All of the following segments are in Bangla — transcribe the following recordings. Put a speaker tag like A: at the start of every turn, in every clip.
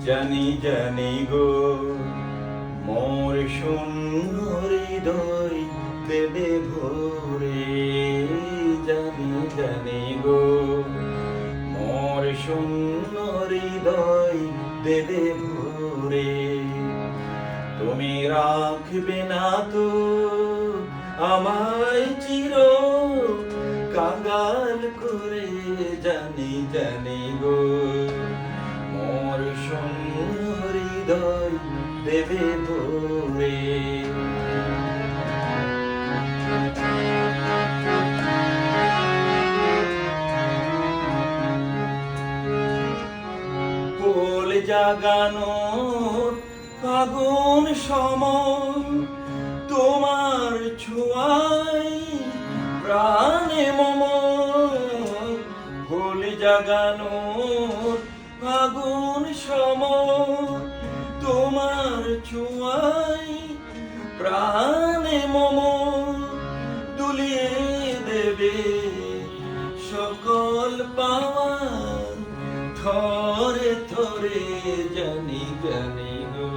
A: জানি জানি গো মোর শূন্য হৃদয় দেবে ভরে। জানি জানি গো মোর শূন্য হৃদয় দেবে ভরে। তুমি রাখবে না তো আমায় চির কাঙাল করে। জানি জানি গো মোর শূন্য হৃদয় দেবে ভরে। কোল জাগানো আগুন সম তোমার ছোঁয়ায় প্রাণে মম। কোল জাগানো আগুন সম তোমার ছোঁয়ায় প্রাণে মম। দুলিয়ে দেবে সকল পাওয়া থরে থরে। জানি জানি গো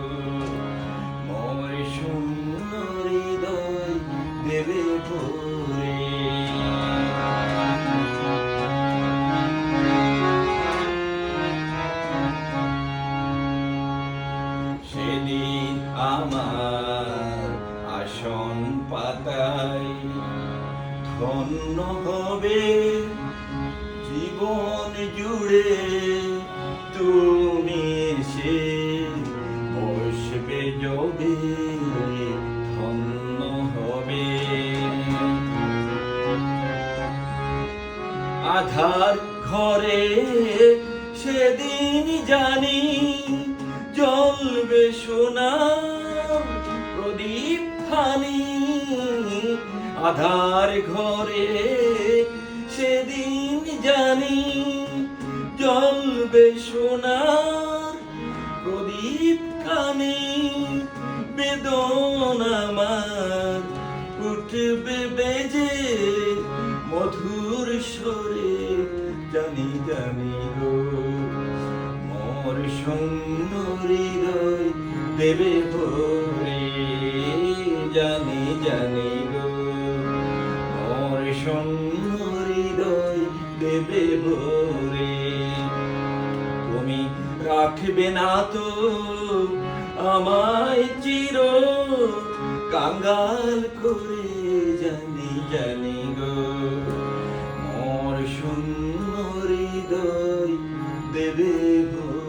A: মোর শূন্য হৃদয় দেবে ভরে। সেদিন আমার আসন পাতায় ধন্য হবে জীবন জুড়ে। তুমি এসে বসবে যবে ধন্য হবে। আধার ঘরে সেদিন জানি জ্বলবে সোনার প্রদীপ খানি। আধার ঘরে সেদিন জানি জ্বলবে সোনার প্রদীপ খানি। বেদনা আমার উঠবে বেজে মধুর স্বরে। জানি জানি গো মোর শূন্য হৃদয় দেবে ভরে। জানি জানি গো মোর শূন্য হৃদয় দেবে ভরে। তুমি রাখবে না তো আমায় চির কাঙাল করে। জানি জানি গো মোর শূন্য হৃদয় দেবে ভরে।